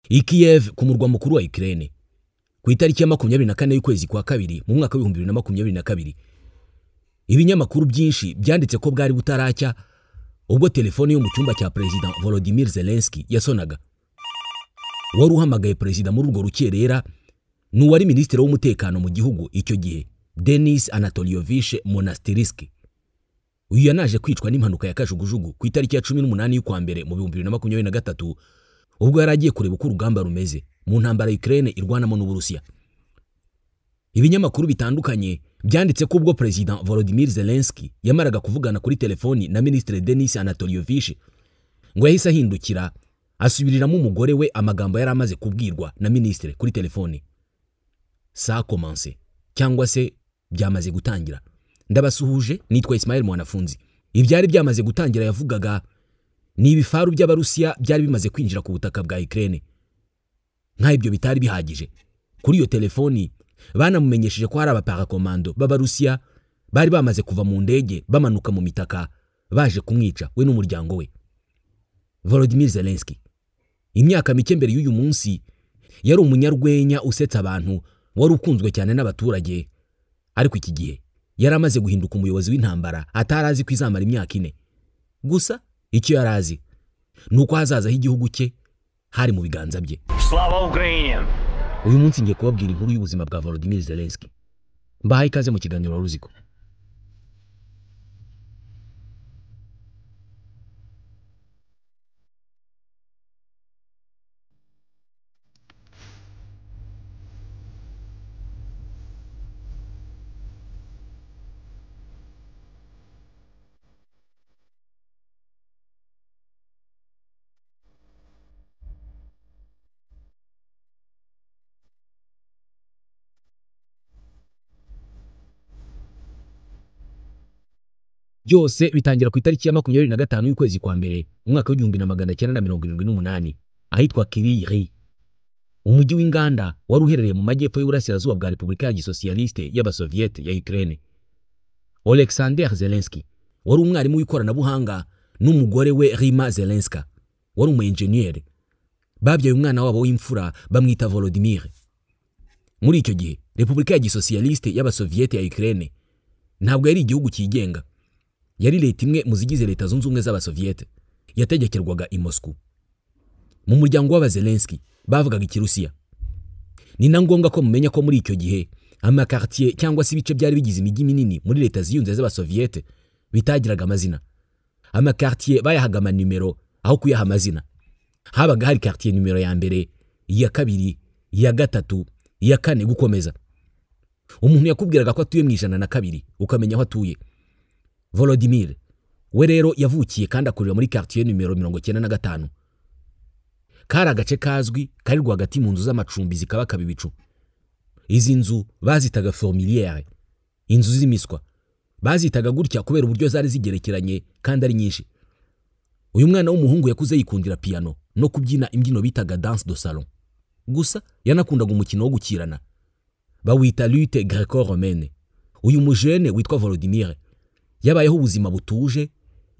I Kiev ku murwa mukuru wa Ukraine ku itariki ya 24 y'ukwezi kwa kabiri mu mwaka wa 2022 ibinyamakuru byinshi byanditse ko bwari butaracya ubwo telefone yo mu cyumba cya President Volodymyr Zelensky yasonaga. Wari uhamagaye President muri urwo rukerera n'uwari ministre w'umutekano mu gihugu icyo gihe, Denis Anatolievich Monastirski. Uyu yanaje kwicwa n'impanuka ya kajugujugu ku itariki ya 18 y'ukwa mbere mu 2023 ubwo yaragiye kureba uko urugamba rumeze mu ntambara Ukraine irwanamo n'Uburusiya. Ibinyamakuru bitandukanye byanditse ko ubwo President Volodymyr Zelensky yamaraga kuvugana kuri telefoni na Ministre Denis Anatolievich ngo yahise ahindukira asubiriramo umugore we amagambo yari amaze kubwirwa na Ministre kuri telefoni. Ça a commencé cyangwa se byamaze gutangira. Ndabasuhuje, nitwa Ismael Mwanafunzi. Ibyari byamaze gutangira yavugaga ni ibifaru by'Abarusiya byari bimaze kwinjira ku butaka bwa Ukraine. Nka ibyo bitari bihagije. Kuri iyo telefoni banamumenyesheje ko hari abaparakomando b'Abarusiya bari bamaze kuva mu ndege bamanuka mu mitaka baje kumwica we n'umuryango we. Volodymyr Zelensky imyaka mike mbere y'uyu munsi yari umunyarwenya usetsa abantu wari ukunzwe cyane n'abaturage, ariko iki gihe yari amaze guhinduka umuyobozi w'intambara atarazi ko izamara imyaka 4. Gusa icyo yarazi nuko hazaza h'igihugu cye hari mu biganza bye. Slava Ukraine. Uyu munsi ngiye kubabwira inkuru y'ubuzima bwa Volodymyr Zelensky. Mbahaye ikaze mu kiganiro Ruziko. Byose bitangira ku itariki ya 25 y'ukwezi kwa mbere mu mwaka wa 1978 ahitwa Kryvyi, umujyi w'inganda wari uherereye mu majyepfo y'uburasirazuba bwa Repubulika ya Gisosiyaliste y'Abasoviete ya Ukraine. Oleksandr Zelensky wari umwarimu w'ikoranabuhanga n'umugore we Rima Zelenska wari umu-engineer. Babyaye umwana wabo w'imfura bamwita Volodymyr. Muri icyo gihe Repubulika ya Gisosiyaliste y'Abasoviete ya Ukraine ntabwo yari igihugu cyigenga. Yari leta imwe mu zigize Leta Zunze Ubumwe z'Abasoviete yategekerwaga i Moscow. Mu muryango w'aba Zelensky bavugaga Ikirusiya. Ni na ngombwa ko mumenya ko muri icyo gihe amakartier cyangwa se ibice byari bigize imijyi minini muri Leta ziyunze z'Abasoviete bitagiraga amazina. Amakartier bayahaga amanimero aho kuyaha amazina. Habaga hari quartier numero ya mbere, iya kabiri, iya gatatu, iya kane gukomeza. Umuntu yakubwiraga ko atuye mu 102 ukamenya aho atuye. Volodymyr we rero yavukiye kandi akurira muri quartier numero 95. Kari agace kazwi kari rwagati mu nzu z'amacumbi zikabaka bibicu. Izi nzu bazitaga formiliere, inzu z'imiswa. Bazitaga gutya kubera uburyo zari zigerekeranye kandi ari nyinshi. Uyu mwana w'umuhungu yakuze yikundira piano no kubyina imbyino bitaga danse de salon. Gusa yanakundaga umukino wo gukirana bawita lutte greco-romaine. Uyu mujene witwa Volodymyr yabayeho ubuzima butuje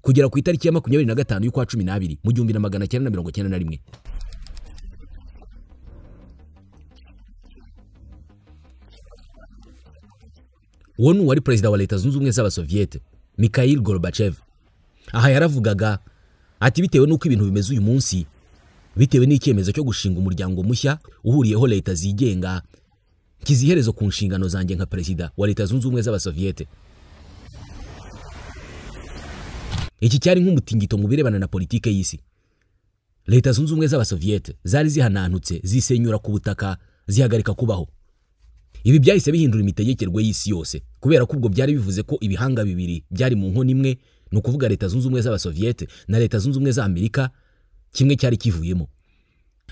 kugera ku itariki ya 25 y'ukwa 12 mu 1991. Wonu wari president wa Leta Zunze Ubumwe z'Abasoviete Mikhail Gorbachev. Aha yaravugaga ati bitewe nuko ibintu bimeze uyu munsi, bitewe n'icyemezo cyo gushinga umuryango mushya uhuriyeho leta zigenga, kiziherezo ku nshingano zanjye nka president wa Leta Zunze Ubumwe z'Abasoviete. Iki cyari nk'umutingito mu birebana na politike y'isi. Leta Zunze Ubumwe z'Abasoviete zari zihanantutse zisenyura ku butaka zihagarika kubaho. Ibi byahise bihindura imitegekerwe y'isi yose kubera ko ubwo byari bivuze ko ibihanga bibiri byari mu nkono imwe, no kuvuga Leta Zunze Ubumwe z'Abasoviete na Leta Zunze Ubumwe z'Amerika, kimwe cyari kivuyemo.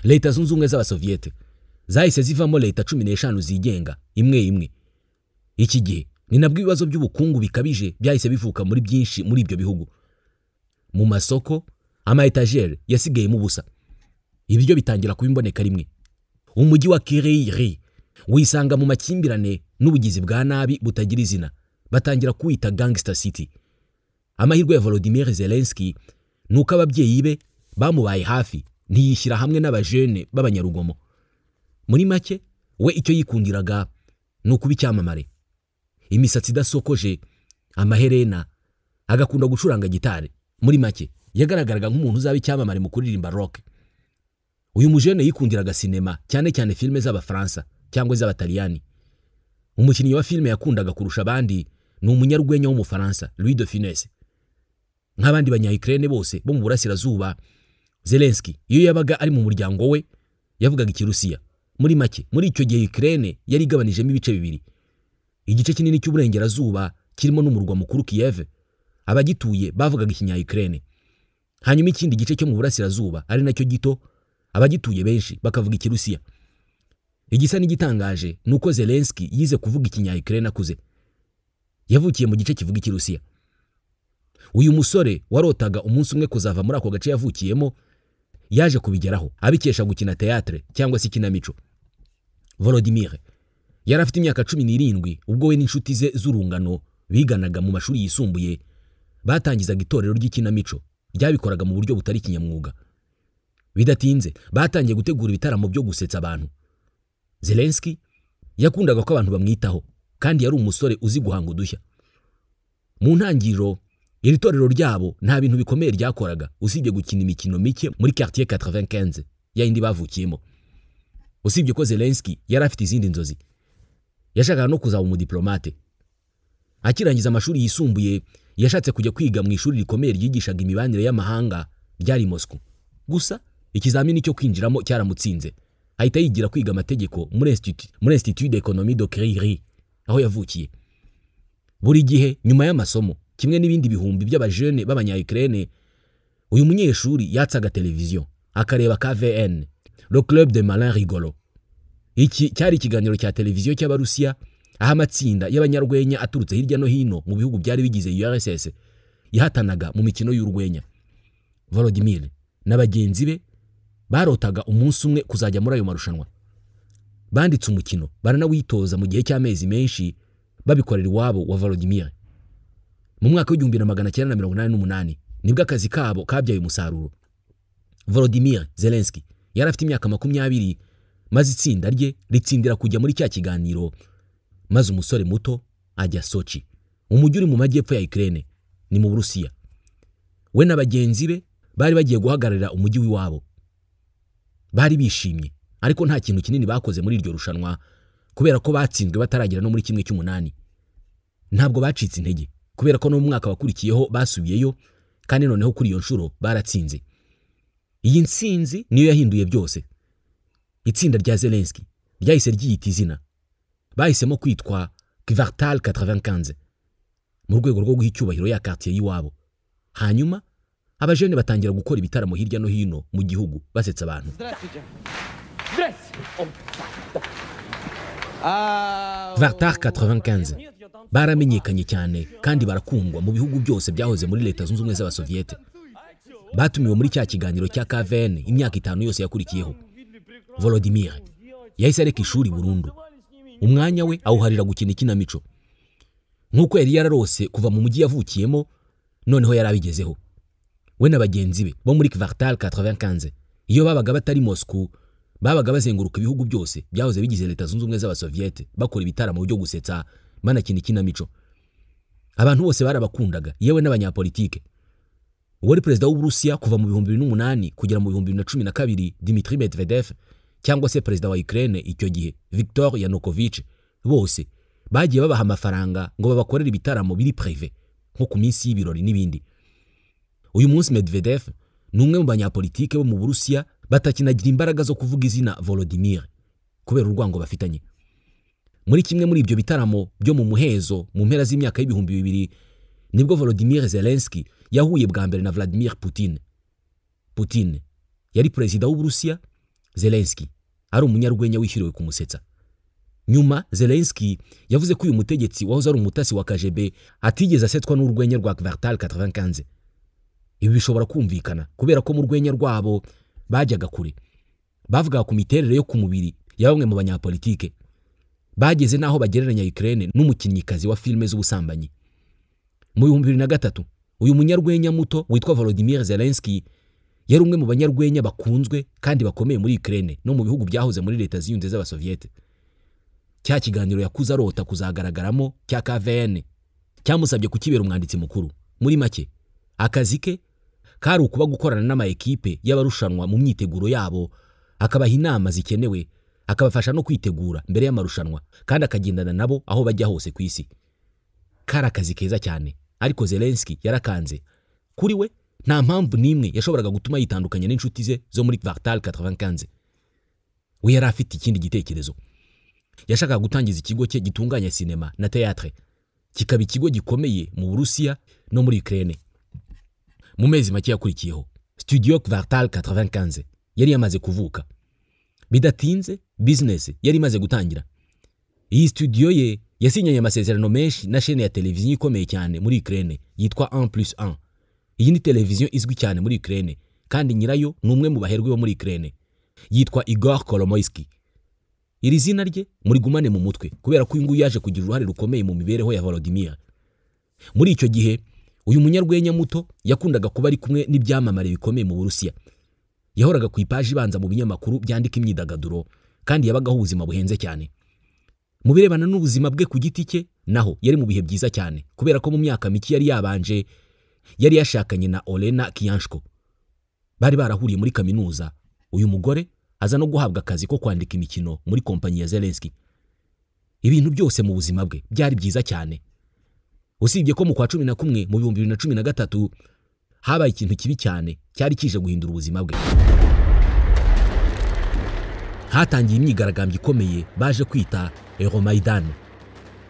Leta Zunze Ubumwe z'Abasoviete zahise zivamo leta 15 zigenga imwe. Iki gihe ni nabwo ibibazo by'ubukungu bikabije byahise bivuka muri byinshi muri ibyo bihugu. Mu masoko ama etagere yasigaye mu busa. Ibyo bitangira kubimboneka rimwe. Umujyi wa Kryvyi wisanga mu makimbirane n'ubugizi bwa nabi butagira izina, batangira kuwita gangster city. Amahirwe ya Volodymyr Zelensky nuko ababyeyi be bamubaye hafi ntiyishyira hamwe n'abajene b'abanyarugomo. Muri make we icyo yikundiraga ni ukuba icyamamare, imisatsi idasokoje, amaherena, agakunda gucuranga gitari. Muri make yagaragaraga nk'umuntu uzaba icyamamare mu kuririmba rock. Uyu mujene yikundiraga sinema, cyane cyane filime z'abafaransa cyangwa z'abataliyani. Umukinnyi wa filime yakundaga kurusha abandi ni umunyarwenya w'umufaransa Louis de Funès. Nk'abandi banya-Ukraine bose bo mu burasirazuba, Zelensky iyo yabaga ari mu muryango we yavugaga ikirusiya. Muri make muri icyo gihe Ukraine yari igabanijemo ibice bibiri. Igice kinini cy'uburengerazuba kirimo n'umurwa mukuru Kiev, abagituye bavugaga ikinya-Ukraine. Hanyuma ikindi gice cyo mu burasirazuba ari nacyo gito, abagituye benshi bakavuga ikirusiya. Igisa n'igitangaje nuko Zelensky yize kuvuga ikinya-Ukraine akuze. Yavukiye mu gice kivuga ikirusiya. Uyu musore warotaga umunsi umwe kuzava muri ako gace yavukiyemo yaje kubigeraho abikesha gukina théâtre cyangwa se ikinamico. Volodymyr yari afite imyaka 17 ubwo we n'inshuti ze z'urungano biganaga mu mashuri yisumbuye batangizaga itorero ry'ikinamico ryabikoraga mu buryo butari kinyamwuga. Bidatinze batangiye gutegura ibitaramo byo gusetsa abantu. Zelensky yakundaga ko abantu bamwitaho kandi yari umusore uzi guhanga udushya. Mu ntangiriro iri torero ryabo nta bintu bikomeye ryakoraga usibye gukina imikino mike muri quartier 95 yindi bavukiyemo. Usibye ko Zelensky yari afite izindi nzozi. Yashakaga no kuzaba umudiplomate. Akirangiza amashuri yisumbuye yashatse kujya kwiga mu ishuri rikomeye ryigishaga imibanire y'amahanga ryari Moscow. Gusa ikizamini cyo kwinjiramo cyaramutsinze. Ahita yigira kwiga amategeko muri Institut d'Économie de Crèvecoeur aho yavukiye. Buri gihe nyuma y'amasomo kimwe n'ibindi bihumbi by'abajene b'abanya-Ukraine, uyu munyeshuri yatsaga televiziyo akareba KVN, le Club de Malin Rigolo. Iki cyari ikiganiro cya televiziyo cy'Abarusiya aho amatsinda y'abanyarwenya aturutse hirya no hino mu bihugu byari bigize URSS yahatanaga mu mikino y'urwenya. Volodymyr n'abagenzi be barotaga umunsi umwe kuzajya muri ayo marushanwa. Banditse umukino baranawitoza mu gihe cy'amezi menshi babikorera iwabo wa Volodymyr. Mu mwaka wa 1988 nibwo akazi kabo kabyaye umusaruro. Volodymyr Zelensky yari afite imyaka 20 maze itsinda rye ritsindira kujya muri cya kiganiro, maze umusore muto ajya Sochi, umujyi uri mu majyepfo ya Ukraine, ni mu Burusiya. We n'abagenzi be bari bagiye guhagararira umujyi w'iwabo. Bari bishimye ariko nta kintu kinini bakoze muri iryo rushanwa kubera ko batsinzwe bataragira no muri kimwe cy'umunani. Ntabwo bacitse intege kubera ko no mu mwaka wakurikiyeho basubiyeyo kandi noneho kuri iyo nshuro baratsinze. Iyi ntsinzi niyo yahinduye byose. Itsinda rya Zelensky ryahise ryiyita izina. Bahisemo kwitwa Kvartal 95 mu rwego rwo guha icyubahiro ya quartier y'iwabo. Hanyuma abajene batangira gukora ibitaramo hirya no hino mu gihugu basetsa abantu. Kvartal 95 baramenyekanye cyane kandi barakundwa mu bihugu byose byahoze muri Leta Zunze Ubumwe z'Abasoviete. Batumiwe muri cya kiganiro cya KVN imyaka 5 yose yakurikiyeho. Volodymyr yahise areka ishuri burundu. Umwanya we awuharira gukina ikinamico. Nkuko yari yararose kuva mu mujyi yavukiyemo, noneho yarabigezeho. We n'abagenzi be bo muri Kvartal 95 iyo babaga batari Moscow babaga bazenguruka ibihugu byose byahoze bigize Leta Zunze Ubumwe z'Abasoviete bakora ibitaramo byo gusetsa banakina ikinamico. Abantu bose barabakundaga yewe n'abanyapolitike. Uwari perezida w'Uburusiya kuva mu 2008 kugera mu 2012 Dmitry Medvedev cyangwa se perezida wa Ukraine icyo gihe Viktor Yanukovych, bose bagiye babaha amafaranga ngo babakorere ibitaramo biri privé nko ku minsi y'ibirori n'ibindi. Uyu munsi Medvedev ni umwe mu banyapolitike bo mu Burusiya batakinagira imbaraga zo kuvuga izina Volodymyr kubera urwango bafitanye. Muri kimwe muri ibyo bitaramo byo mu muhezo mu mpera z'imyaka y'ibihumbi 2000 nibwo Volodymyr Zelensky yahuye bwa mbere na Vladimir Putin. Putin yari perezida w'Uburusiya, Zelensky ari umunyarwenya wishyiriwe kumusetsa. Nyuma Zelensky yavuze ko uyu mutegetsi wahoze ari umutasi wa KGB atigeze asetwa n'urwenya rwa Kvartal 95. Ibi bishobora kumvikana kubera ko mu rwenya rwabo bajyaga kure. Bavuga ku miterere yo ku mubiri ya bamwe mu banyapolitike. Bageze naho bagereranya Ukraine n'umukinnyikazi wa filime z'ubusambanyi. Mu 2003 uyu munyarwenya muto witwa Volodymyr Zelensky yari umwe mu banyarwenya bakunzwe kandi bakomeye muri Ukraine no mu bihugu byahoze muri leta ziyunze z'abasoviete. Cya kiganiro yakuza arota kuzagaragaramo cya KVN cyamusabye kukibera umwanditsi mukuru. Muri make akazi ke kari ukuba gukorana n'ama ekipe y'abarushanwa mu myiteguro yabo, akabaha inama zikenewe, akabafasha no kwitegura mbere y'amarushanwa kandi akagendana nabo aho bajya hose ku isi. Kari akazi keza cyane, ariko Zelensky yarakanze. Kuri we nta mpamvu nimwe yashoboraga gutuma yitandukanya n'inshuti ze zo muri Kvartal 95. We yari afite ikindi gitekerezo. Yashakaga gutangiza ikigo cye gitunganya sinema na théâtre, kikaba ikigo gikomeye mu Burusiya no muri Ukraine. Mu mezi make yakurikiyeho, Studio Kvartal 95 yari yamaze kuvuka. Bidatinze business yari imaze gutangira. Iyi studio ye yasinyanye amasezerano menshi na chaîne ya televiziyo ikomeye cyane muri Ukraine yitwa 1+1. Iyi ni televiziyo izwi cyane muri Ukraine kandi nyirayo ni umwe mu baherwe bo muri Ukraine, yitwa Igor Kolomoisky. Iri zina rye muri gumane mu mutwe kubera ko uyu yaje kugira uruhare rukomeye mu mibereho ya Volodymyr. Muri icyo gihe uyu munyarwenya muto yakundaga kuba ari kumwe n'ibyamamare bikomeye mu Burusiya. Yahoraga ku ipaji ibanza mu binyamakuru byandika imyidagaduro kandi yabagaho ubuzima buhenze cyane. Mu birebana n'ubuzima bwe ku giti cye naho yari mu bihe byiza cyane kubera ko mu myaka mike yari yabanje yari yashakanye na Olena Kiyanshko. Bari barahuriye muri kaminuza. Uyu mugore aza no guhabwa akazi ko kwandika imikino muri kompanyi ya Zelensky. Ibintu byose mu buzima bwe byari byiza cyane. Usibye ko mu kwa 11 mu 2013 habaye ikintu kibi cyane cyari kije guhindura ubuzima bwe. Hatangiye imyigaragambyo ikomeye baje kwita Euromaidan.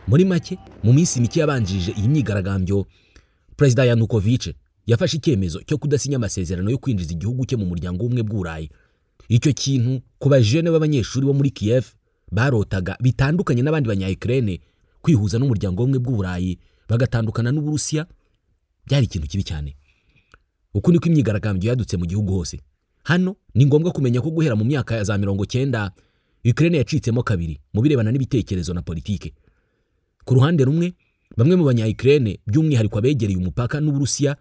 Muri make mu minsi mike yabanjije iyi myigaragambyo, Perezida Yanukovych yafashe icyemezo cyo kudasinya amasezerano yo kwinjiza igihugu cye mu muryango w'ubumwe bw'Uburayi. Icyo kintu ku bajene b'abanyeshuri bo muri Kiev barotaga bitandukanye n'abandi banya-Ukraine kwihuza n'umuryango w'ubumwe bw'Uburayi bagatandukana n'Uburusiya, byari ikintu kibi cyane. Uku niko imyigaragambyo yadutse mu gihugu hose. Hano ni ngombwa kumenya ko guhera mu myaka ya za 90 Ukraine yacitsemo kabiri mu birebana n'ibitekerezo na politike. Ku ruhande rumwe bamwe mu banya-Ukraine by'umwihariko abegereye umupaka n'Uburusiya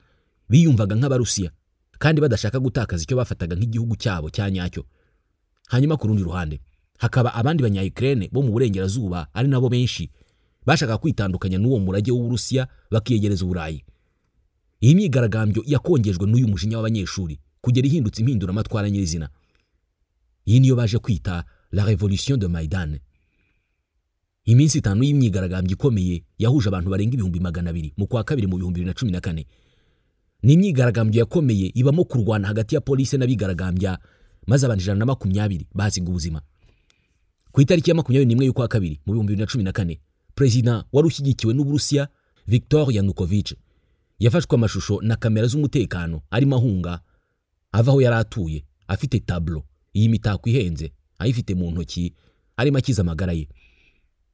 biyumvaga nk'abarusiya kandi badashaka gutakaza icyo bafataga nk'igihugu cyabo cya nyacyo. Hanyuma ku rundi ruhande hakaba abandi banya-Ukraine bo mu burengerazuba ari nabo benshi bashaka kwitandukanya n'uwo murage w'Uburusiya bakiyegereza Uburayi. Iyi myigaragambyo yakongejwe n'uyu mujinya w'abanyeshuri kugera ihindutse impindura amatwara nyirizina. Iyi niyo baje kwita la révolution de Maidan. Iminsi 5 y'imyigaragambyo ikomeye yahuje abantu barenga 200,000 mu kwa kabiri mu 2014. Ni imyigaragambyo yakomeye ibamo kurwana hagati ya polisi n'abigaragambya, maze abantu 120 basiga ubuzima. Ku itariki ya 21 y'ukwa kabiri mu 2014, President wari ushyigikiwe n'Uburusiya Viktor Yanukovych yafashwe amashusho na kamera z'umutekano arimo ahunga ava aho yari atuye, afite tablo iyi mitako ihenze ayifite mu ntoki arimo akiza amagara ye.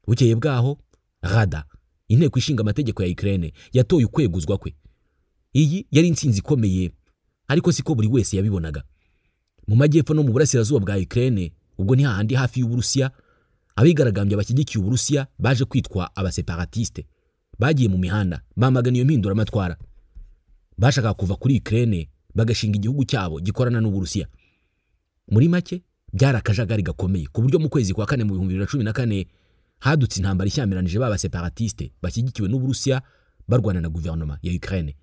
Bukeye bwaho Rada, inteko ishinga amategeko ya Ukraine, yatoye ukweguzwa kwe. Iyi yari intsinzi ikomeye, ariko siko buri wese yabibonaga. Mu majyepfo no mu burasirazuba bwa Ukraine, ubwo ni hahandi hafi y'Uburusiya, abigaragambya bashyigikiye Uburusiya baje kwitwa abaseparatiste bagiye mu mihanda bamagana iyo mpindura amatwara. Bashaka kuva kuri Ukraine bagashinga igihugu cyabo gikorana n'Uburusiya. Muri make byarakajagari gakomeye ku buryo mu kwezi kwa 4 mu 2014 hadutse intambara ishyamiranyije b'abaseparatiste bashyigikiwe n'Uburusiya barwana na guverinoma ya Ukraine.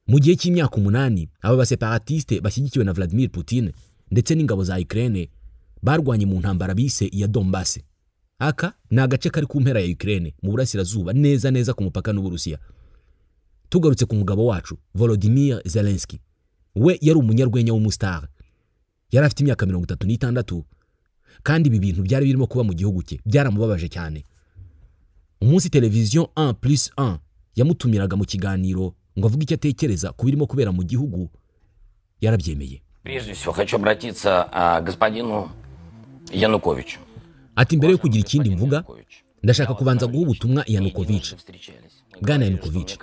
Mu gihe cy'imyaka 8 aba baseparatiste bashyigikiwe na Vladimir Putin ndetse n'ingabo za Ukraine barwanye mu ntambara bise ya Donbass. Aka ni agace kari ku mpera ya Ukraine mu burasirazuba neza ku mupaka n'Uburusiya. Tugarutse ku mugabo wacu Volodymyr Zelensky, we yari umunyarwenya w'umustar. Yari afite imyaka 36 kandi ibi bintu byari birimo kuba mu gihugu cye byaramubabaje cyane. Umunsi televiziyo 1+1 yamutumiraga mu kiganiro ngo avuge icyo atekereza ku birimo kubera mu gihugu, yarabyemeye. Прежде всего хочу обратиться к господину Януковичу. Ati mbere yo kugira ikindi mvuga, ndashaka kubanza guha ubutumwa Yanukovych. Bwana Yanukovych,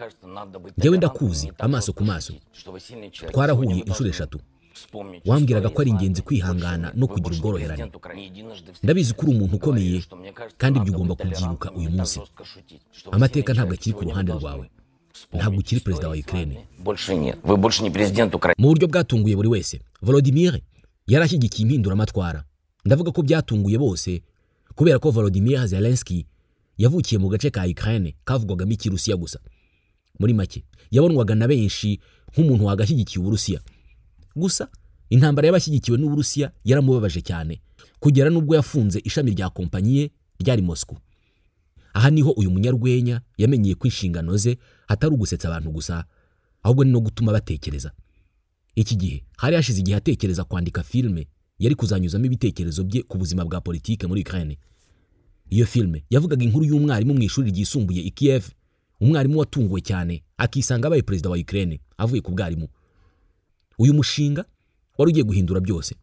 njyewe ndakuzi amaso ku maso. Twarahuye inshuro 3. Wambwiraga ko ari ingenzi kwihangana no kugira ubworoherane. Ndabizi ko uri umuntu ukomeye kandi ibyo ugomba kubyibuka uyu munsi. Amateka ntabwo akiri ku ruhande rwawe. ntabwo ukiri perezida wa Ukraine. Больше нет. Вы больше не президент Украины. Mu buryo bwatunguye buri wese, Volodymyr yarashyigikiye impinduramatwara. Ndavuga ko byatunguye bose kubera ko Volodymyr Zelensky yavukiye mu gace ka Ukraine kavugwagamo ikirusiya gusa. Muri make yabonwaga na benshi nk'umuntu wagashyigikiye Uburusiya. Gusa intambara y'abashyigikiwe n'Uburusiya yaramubabaje cyane kugera nubwo yafunze ishami rya kompanyi ye ryari Moscow. Aha niho uyu munyarwenya yamenyeye ko inshingano ze atari ugusetsa abantu gusa, ahubwo ni no gutuma batekereza. Iki gihe hari hashize igihe atekereza kwandika filme yari kuzanyuzamo ibitekerezo bye ku buzima bwa politike muri Ukraine. Iyo filme yavugaga inkuru y'umwarimu mu ishuri ryisumbuye i Kiev, umwarimu watunguwe cyane akisanga abaye perezida wa Ukraine avuye ku bwarimu. Uyu mushinga wari ugiye guhindura byose.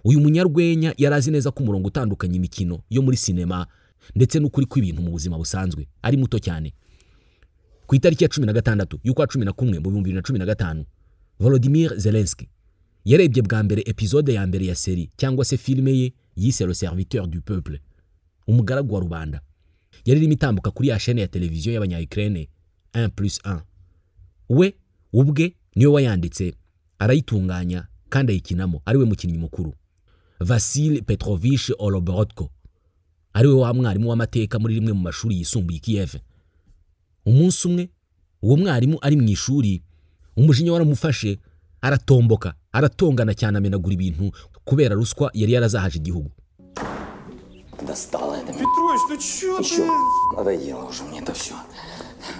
Uyu munyarwenya yarazi neza ko umurongo utandukanye imikino yo muri sinema ndetse n'ukuri kw'ibintu mu buzima busanzwe ari muto cyane. Ku itariki ya 16 y'ukwa 11 mu 2015, Volodymyr Zelensky yarebye bwa mbere episode ya mbere ya seri cyangwa se filme ye yise Le Serviteur du Peuple, umugaragu wa rubanda. Yari irimo itambuka kuri ya chaîne ya televiziyo y'abanya-Ukraine 1+1. We ubwe niwe wayanditse, arayitunganya kandi ayikinamo, ariwe mukinnyi mukuru Vasil Petrovich Oloborodko, ariwe wa mwarimu w'amateka muri rimwe mu mashuri yisumbuye i Kiev. Umunsi umwe uwo mwarimu ari mu ishuri, umujinya waramufashe, aratomboka, aratongana cyane, amenagura ibintu kubera ruswa yari yarazahaje igihugu. Достало это. Петрович, ну чё Еще ты? надоело уже мне это все.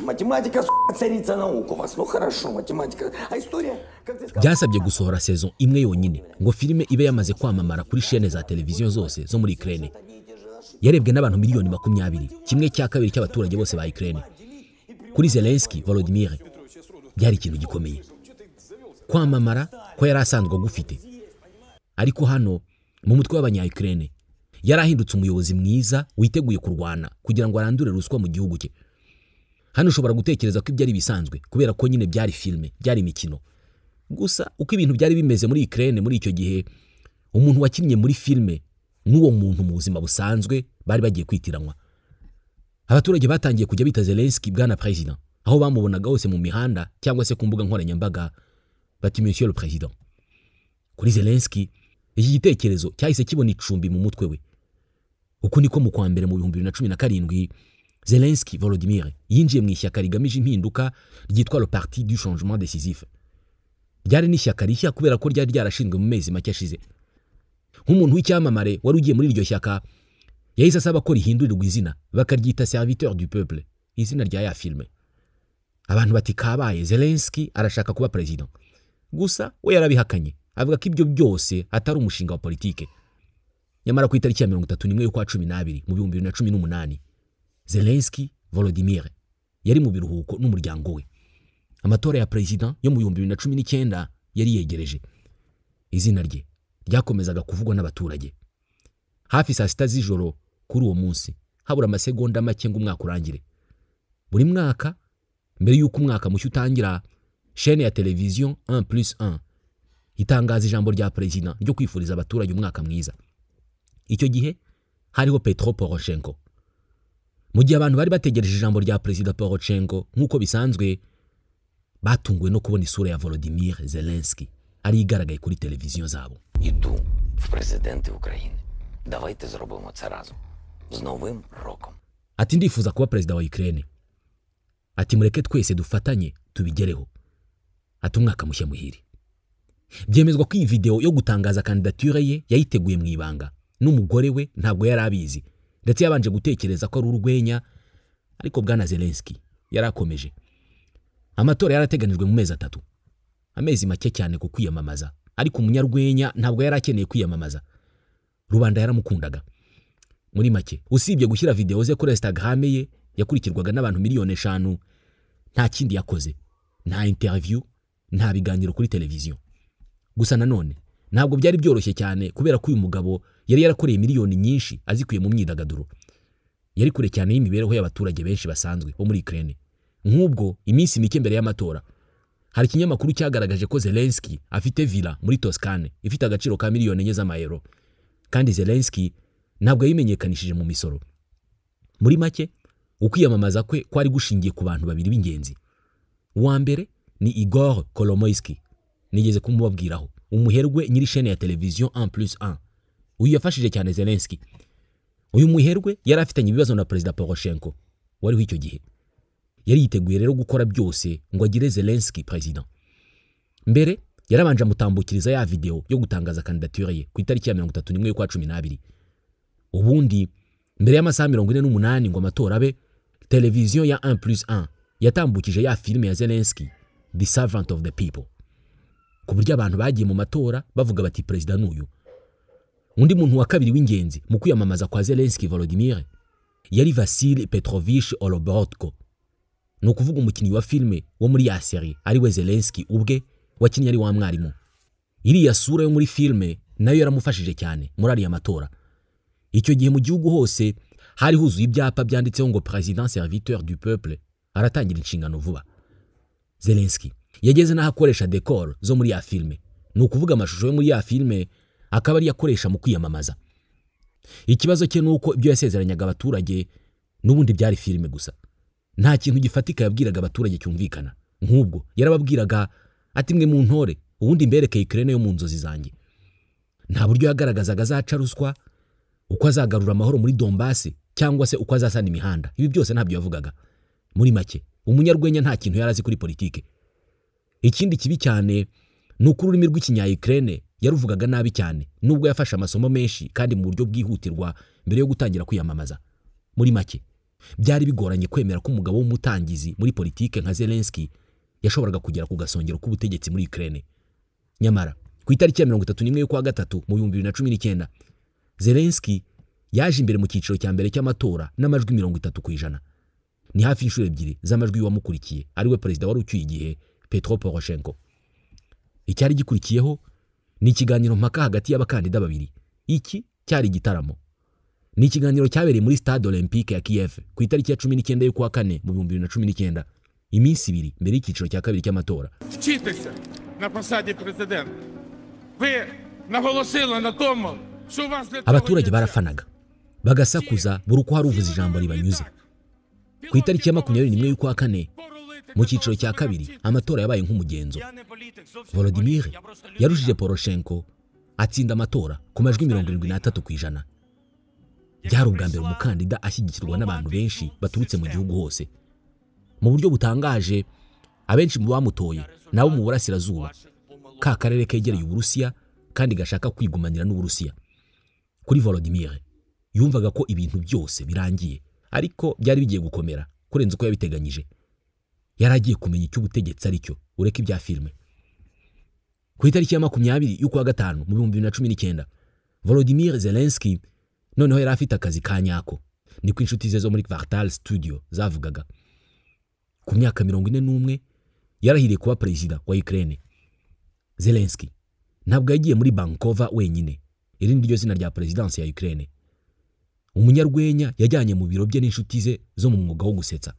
Математика, царица наук у вас. Ну хорошо, математика. А история, как ты сказал? Byasabye gusohora saison imwe yonyine ngo filime ibe yamaze kwamamara kuri chaîne za televiziyo zose zo muri Ukraine. Yarebwe n'abantu miliyoni 20, kimwe cya kabiri cy'abaturage bose ba Ukraine. Kuri Zelensky, Volodymyr byari ikintu gikomeye. Kwamamara ko yari asanzwe agufite. Ariko hano mu mutwe w'abanya-Ukraine yarahindutse umuyobozi mwiza witeguye kurwana kugira ngo arandure ruswa mu gihugu cye. Hano ushobora gutekereza ko ibyo ari bisanzwe kubera ko nyine byari filme, byari imikino. Gusa uko ibintu byari bimeze muri Ukraine muri icyo gihe, umuntu wakinnye muri filme n'uwo muntu mu buzima busanzwe bari bagiye kwitiranwa. Abaturage batangiye kujya bita Zelensky bwana president, aho bamubonaga hose mu mihanda cyangwa se ku mbuga nkoranyambaga bati Monsieur le Président. Kuri Zelensky iki gitekerezo cyahise kibona icumbi mu mutwe we. Uko niko mu kwa mbere mu 2017 Zelensky Volodymyr yinjiye mu ishyaka rigamije impinduka ryitwa Le Parti du Changement Décisif. Ryari n'ishyaka rishya kubera ko ryari ryarashinzwe mu mezi make ashize. Nk'umuntu w'icyamamare wari ugiye muri iryo shyaka, yahise asaba ko rihindurirwa izina bakaryita Serviteur du Peuple, izina rya ya filme. Abantu bati kabaye Zelensky arashaka kuba president. Gusa we yarabihakanye, avuga ko ibyo byose atari umushinga wa politike. Nyamara ku itariki ya 31 y'ukwa 12 mu 2018, Zelensky Volodymyr yari mu biruhuko n'umuryango we. Amatora ya president yo mu 2019 yari yegereje. Izina rye ryakomezaga kuvugwa n'abaturage. Hafi saa 6 z'ijoro kuri uwo munsi, habura amasegonda make ngo umwaka urangire. Buri mwaka mbere y'uko umwaka mushya utangira, chaîne ya televiziyo 1+1 itangaza ijambo rya president ryo kwifuriza abaturage umwaka mwiza. Icyo gihe hariho Petro Poroshenko. Mu gihe abantu bari bategereje ijambo rya Perezida Poroshenko nk'uko bisanzwe, batunguwe no kubona isura ya Volodymyr Zelensky ari igaragaye kuri televiziyo zabo. Іду в президенти України. Давайте зробимо це разом. З Новим роком. Ati ndifuza kuba perezida wa Ukraine. Ati mureke twese dufatanye tubigereho. Ati umwaka mushya muhire. Byemezwa ko iyi video yo gutangaza kandidature ye yayiteguye mu ibanga n'umugore we ntabwo yari abizi, ndetse yabanje gutekereza ko ari urwenya, ariko bwana Zelensky yarakomeje. Amatora yarateganijwe mu mezi 3. Amezi make cyane ku kwiyamamaza, ariko umunyarwenya ntabwo yari akeneye kwiyamamaza. Rubanda yaramukundaga. Muri make usibye gushyira video ze kuri Instagram ye yakurikirwaga n'abantu miliyoni 5, nta kindi yakoze, nta interview, nta biganiro kuri televiziyo. Gusa nanone ntabwo byari byoroshye cyane kubera ko uyu mugabo yari yarakoreye miliyoni nyinshi azikuye mu myidagaduro. Yari kure cyane y'imibereho y'abaturage benshi basanzwe bo muri Ukraine. Nk'ubwo iminsi mike mbere y'amatora, hari ikinyamakuru cyagaragaje ko Zelensky afite villa muri Toscane ifite agaciro ka miliyoni 4 z'amayero, kandi Zelensky ntabwo yimenyekanishije mu misoro. Muri make ukwiyamamaza kwe kwari gushingiye ku bantu babiri b'ingenzi, Uwa mbere ni Igor Kolomoisky, nigeze kumubabwiraho, umuherwe nyiri chaîne ya televiziyo 1+1. Uyu yafashije cyane Zelensky. Uyu muherwe yari afitanye ibibazo na Perezida Poroshenko wariho icyo gihe. Yari yiteguye rero gukora byose ngo agire Zelensky president. Mbere yarabanje amutambukiriza ya video yo gutangaza kandidature ye ku itariki ya 31 y'ukwa 12. Ubundi mbere y'amasaha 48 ngo amatora abe, televiziyo ya 1+1 yatambukije ya filime ya Zelensky, The Servant of the People. Ku buryo abantu bagiye mu matora bavuga bati president n'uyu. Undi muntu wa kabiri w'ingenzi mu kwiyamamaza kwa Zelensky Volodymyr yari Vasil Petrovich Oloborotko. No kuvuga umukinnyi wa filime wo muri ya serie ari we Zelensky ubwe wakinnye ari wa mwarimu. Iriya sura yo muri filime nayo yaramufashije cyane muri ariya matora. Icyo gihe mu gihugu hose hari huzuye ibyapa byanditseho ngo President Serviteur du Peuple aratangira inshingano vuba. Zelensky yageze naho akoresha decor zo muri ya filime. No kuvuga amashusho yo muri ya filime akaba ari yakoresha mu kwiyamamaza. Ikibazo cye nuko ibyo yasezeranyaga abaturage n'ubundi byari filime gusa. Nta kintu gifatika yabwiraga abaturage cyumvikana. Nk'ubwo yarababwiraga ati mwe mu ntore ubundi mbereke Ukraine yo mu nzozi zanjye. Nta buryo yagaragazaga azaca ruswa, uko azagarura amahoro muri Donbass cyangwa se uko azasana imihanda. Ibi byose ntabyo yavugaga. Muri make umunyarwenya nta kintu yarazi kuri politike. Ikindi kibi cyane nuko ururimi rw'ikinya Ukraine yaruvugaga nabi cyane, nubwo yafashe amasomo menshi kandi mu buryo bwihutirwa mbere yo gutangira kwiyamamaza. Muri make byari bigoranye kwemera ko umugabo w'umutangizi muri politike nka Zelensky yashoboraga kugera ku gasongero k'ubutegetsi muri Ukraine. Nyamara ku itariki ya 31 y'ukwa gatatu mu 2019 Zelensky yaje imbere mu cyiciro cya mbere cy'amatora n'amajwi 30%. Ni hafi inshuro ebyiri z'amajwi y'uwamukurikiye ari we perezida wari ucyuye igihe Petro Poroshenko. Icyari gikurikiyeho ni ikiganiro mpaka hagati y'abakandida babiri. Iki cyari igitaramo. Ni ikiganiro cyabereye muri Stade Olympique ya Kiev ku itariki ya 19 y'ukwa kane mu 2019, iminsi ibiri mbere y'icyiciro cya kabiri cy'amatora. Вчитися на посаді президента. Ви наголосили на тому, що у вас для того Abaturage barafanaga bagasakuza buri uko hari uvuze ijambo ribanyuze. Ku itariki ya 21 y'ukwa kane mu cyiciro cya kabiri amatora yabaye nk'umugenzo. Volodymyr yarushije Poroshenko atsinda amatora ku majwi 73%. Byari ubwa mbere umukandida ashyigikirwa n'abantu benshi baturutse mu gihugu hose. Mu buryo butangaje abenshi mu bamutoye nabo mu burasirazuba, ka karere kegereye Uburusiya kandi gashaka kwigumanira n'Uburusiya. Kuri Volodymyr yumvaga ko ibintu byose birangiye, ariko byari bigiye gukomera kurenza uko yabiteganyije. Yaragiye kumenya icyo ubutegetsi ari cyo ureka ibya filime. Ku itariki ya 20 y'ukwa gatanu mu 2019 Volodymyr Zelensky noneho yari afite akazi ka nyako. Ni ku inshuti ze zo muri Kvartal Studio zavugaga. Ku myaka 41 yarahiriye kuba perezida wa Ukraine. Zelensky ntabwo yagiye muri Bankova wenyine, irindi ryo zina rya presidence ya Ukraine. Umunyarwenya yajyanye mu biro bye n'inshuti ze zo mu mwuga wo gusetsa,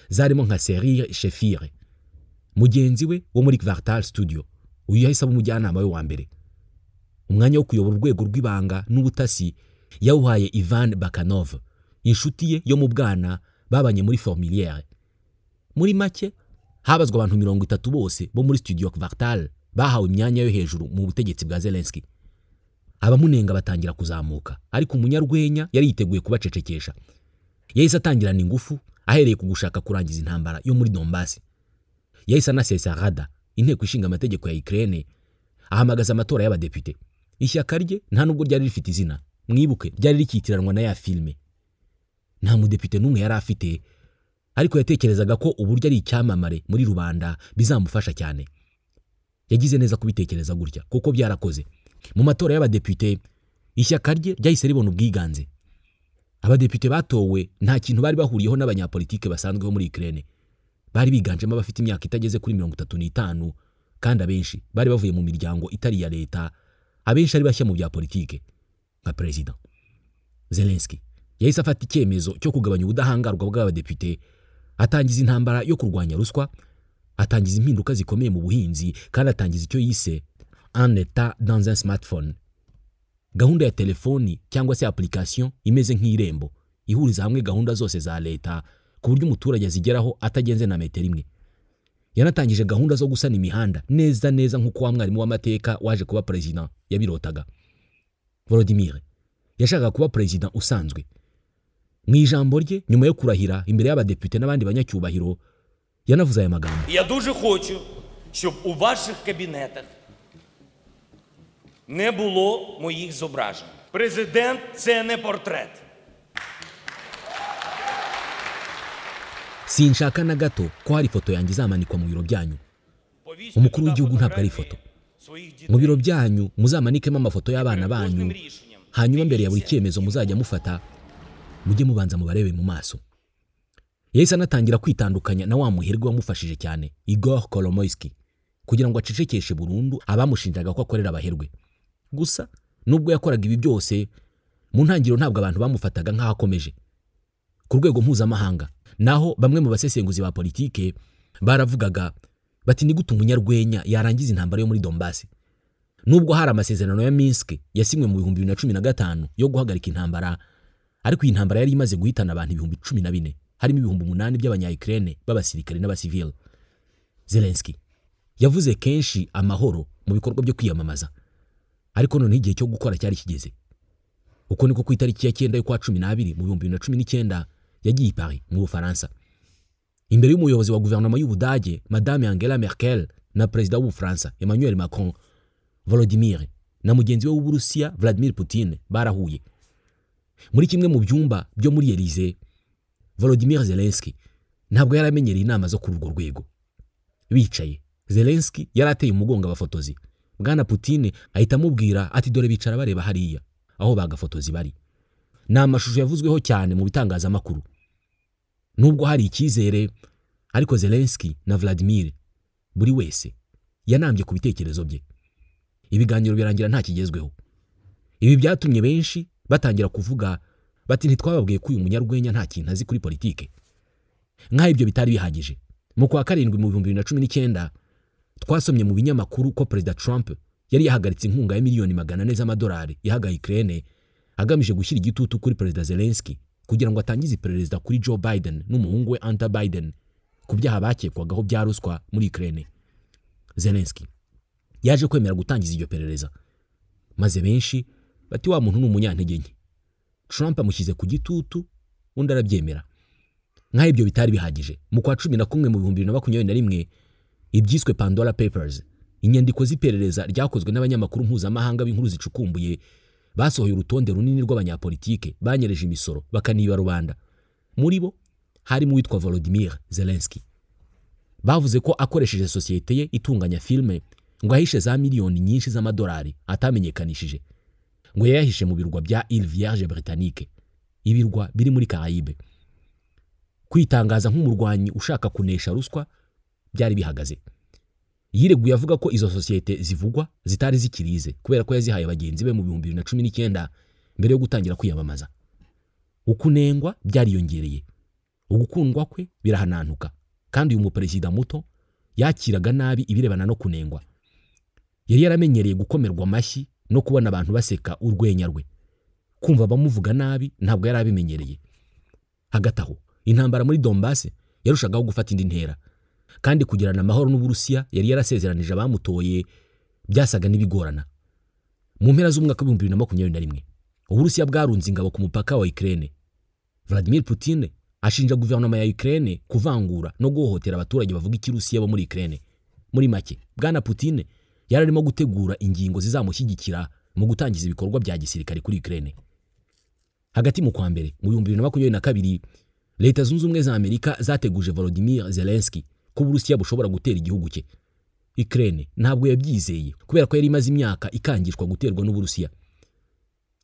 zarimo nka Serire Shefire, mugenzi we wo muri Kvartal Studio. Uyu yahise aba umujyanama we wa mbere. Umwanya wo kuyobora urwego rw'ibanga n'ubutasi yawuhaye Ivan Bakanov, inshuti ye yo mu bwana babanye muri Formiliere. Muri make habazwa abantu 30 bose bo muri Studio Kvartal bahawe imyanya yo hejuru mu butegetsi bwa Zelensky. Abamunenga batangira kuzamuka, ariko umunyarwenya yari yiteguye kubacecekesha. Yahise atangirana ingufu ahereye ku gushaka kurangiza intambara yo muri Donbass. Yahise anasesa Rada, inteko ishinga amategeko ya Ukraine, ahamagaza amatora y'abadepite. Ishyaka rye nta nubwo ryari rifite izina, mwibuke ryari rikitiranwa na ya filime. Nta mudepite n'umwe yari afite, ariko yatekerezaga ko uburyo ari icyamamare muri rubanda bizamufasha cyane. Yagize neza kubitekereza gutya kuko byarakoze. Mu matora y'abadepite ishyaka rye ryahise ribona ubwiganze. Abadepite batowe nta kintu bari bahuriyeho n'abanyapolitike basanzwe muri Ukraine. Bari biganjemo abafite imyaka itageze kuri 35 kandi abenshi bari bavuye mu miryango itari ya leta, abenshi ari bashya mu bya politike nka president. Zelensky yahise afata icyemezo cyo kugabanya ubudahangarwa bw'abadepite, atangiza intambara yo kurwanya ruswa, atangiza impinduka zikomeye mu buhinzi, kandi atangiza icyo yise un état dans un smartphone, gahunda ya telefoni cyangwa se application imeze nk'irembo ihuriza hamwe gahunda zose za leta ku buryo umuturage azigeraho atagenze na metero imwe. yanatangije gahunda zo gusana imihanda neza nk'uko wa mwarimu w'amateka waje kuba president yabirotaga. Volodymyr yashakaga kuba president usanzwe. Mu ijambo rye nyuma yo kurahira imbere y'abadepite n'abandi banyacyubahiro yanavuze aya magambo: Я дуже хочу, щоб у ваших кабінетах не було моїх зображень. Президент – це не портрет. Sinshaka na gato ko hari ifoto yanjye izamanikwa mu biro byanyu. Umukuru w'igihugu ntabwo ari ifoto. Mu biro byanyu muzamanikemo amafoto y'abana banyu, hanyuma mbere ya buri cyemezo muzajya mufata mujye mubanza mubarebe mu maso. Yahise anatangira kwitandukanya na wa muherwe wamufashije cyane, Igor Kolomoisky, kugira ngo acecekeshe burundu abamushinjaga ko akorera abaherwe. Gusa nubwo yakoraga ibi byose, mu ntangiriro ntabwo abantu bamufataga nk'aho akomeje. Ku rwego mpuzamahanga naho bamwe mu basesenguzi ba politike baravugaga bati ni gute umunyarwenya yarangiza intambara yo muri Donbass. Nubwo hari amasezerano ya Minsk yasinywe mu 2015 yo guhagarika intambara, ariko iyi ntambara yari imaze guhitana abantu 14,000, harimo 8,000 by'abanya-Ukraine b'abasirikare n'abasivile. Zelensky yavuze kenshi amahoro mu bikorwa byo kwiyamamaza, ariko none igihe cyo gukora cyari kigeze. Uko niko ku itariki ya 9 yo kwa 12 mu 2019 yagiye i Paris mu Bufaransa, imbere y'umuyobozi wa guverinoma y'Ubudage Madame Angela Merkel na Perezida w'Ubufaransa Emmanuel Macron. Volodymyr na mugenzi we w'Uburusiya Vladimir Putin barahuye. Muri kimwe mu byumba byo muri Elysée, Volodymyr Zelensky ntabwo yaramenyereye inama zo kuri urwo rwego. Bicaye, Zelensky yarateye umugongo abafotozi. Bwana Putin ahita amubwira ati dore bicara bareba hariya aho bagafotozi bari. Ni amashusho yavuzweho cyane mu bitangazamakuru. Nubwo hari icyizere, ariko Zelensky na Vladimir buri wese yanambye ku bitekerezo bye. Ibiganiro birangira nta kigezweho. Ibi byatumye benshi batangira kuvuga bati ntitwababwiye ko uyu munyarwenya nta kintu azi kuri politike. Nkaho ibyo bitari bihagije, mu kwa 7 mu 2019 twasomye mu binyamakuru ko Perezida Trump yari yahagaritse inkunga ya miliyoni 400 z'amadolari yahaga Ukraine agamije gushyira igitutu kuri Perezida Zelensky kugira ngo atangize iperereza kuri Joe Biden n'umuhungu we Hunter Biden ku byaha bakekwagaho bya ruswa muri Ukraine. Zelensky yaje kwemera gutangiza iryo perereza, maze benshi bati wa muntu n'umunyantege nke. Trump amushyize ku gitutu, undi arabyemera. Nkaho ibyo bitari bihagije, mu kwa 11 mu 2021 ibyiswe Pandora Papers, inyandiko z'iperereza ryakozwe n'abanyamakuru mpuzamahanga b'inkuru zicukumbuye basohoye urutonde runini rw'abanyapolitike banyereje imisoro bakaniba rubanda. Muri bo harimo uwitwa Volodymyr Zelensky. Bavuze ko akoresheje sosiyete ye itunganya filme ngo ahishe za miliyoni nyinshi z'amadolari atamenyekanishije, ngo yayahishe mu birwa bya Îles Vierges Britanniques, ibirwa biri muri Caraïbe. Kwitangaza nk'umurwanyi ushaka kunesha ruswa byari bihagaze. Yireguye avuga ko izo sosiyete zivugwa zitari zikirize kubera ko yazihaye abagenzi be mu 2019 mbere yo gutangira kwiyamamaza. Ukunengwa byariyongereye, ugukundwa kwe birahanantuka, kandi uyu muperezida muto yakiraga nabi ibirebana no kunengwa. Yari yaramenyereye gukomerwa amashyi no kubona abantu baseka urwenya rwe. Kumva bamuvuga nabi ntabwo yari abimenyereye. Hagati aho intambara muri Donbass yarushagaho gufata indi ntera, kandi kugirana amahoro n'Uburusiya yari yarasezeranije abamutoye byasaga n'ibigorana. Mu mpera z'umwaka wa 2021 Uburusiya bwarunze ingabo ku mupaka wa Ukraine. Vladimir Putin ashinja guverinoma ya Ukraine kuvangura no guhohotera abaturage bavuga ikirusiya bo muri Ukraine. Muri make, Bwana Putin yararimo gutegura ingingo zizamushyigikira mu gutangiza ibikorwa bya gisirikare kuri Ukraine. Hagati mu kwa mbere mu 2022 Leta Zunze Ubumwe za Amerika zateguje Volodymyr Zelensky ko Uburusiya bushobora gutera igihugu cye. Ukraine ntabwo yabyizeye kubera ko yari imaze imyaka ikangishwa guterwa n'Uburusiya.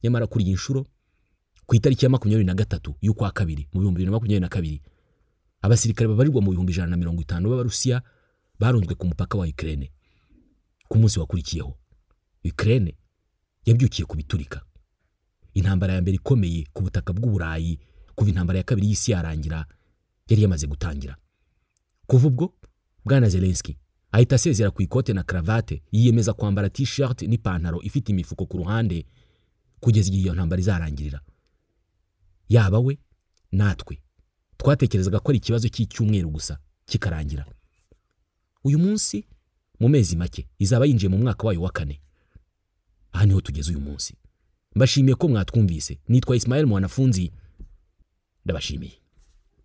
Nyamara kuri iyi nshuro ku itariki ya 23 y'ukwa kabiri mu 2022 abasirikare babarirwa mu 150 b'Abarusiya barunzwe ku mupaka wa Ukraine. Ku munsi wakurikiyeho Ukraine yabyukiye kubiturika. Intambara ya mbere ikomeye ku butaka bw'Uburayi kuva intambara ya kabiri y'isi yarangira yari yamaze gutangira. Kuva ubwo Bwana Zelensky ahita asezera ku ikote na cravate, yiyemeza kwambara t-shirt n'ipantaro ifite imifuko ku ruhande kugeza igihe iyo ntambara izarangirira. Yaba we natwe twatekerezaga ko ari ikibazo cy'icyumweru gusa kikarangira. uyu munsi mu mezi make izaba yinjiye mu mwaka wayo wa 4. Aha niho tugeze uyu munsi. Mbashimiye ko mwatwumvise. Nitwa Ismael Mwanafunzi. Ndabashimiye.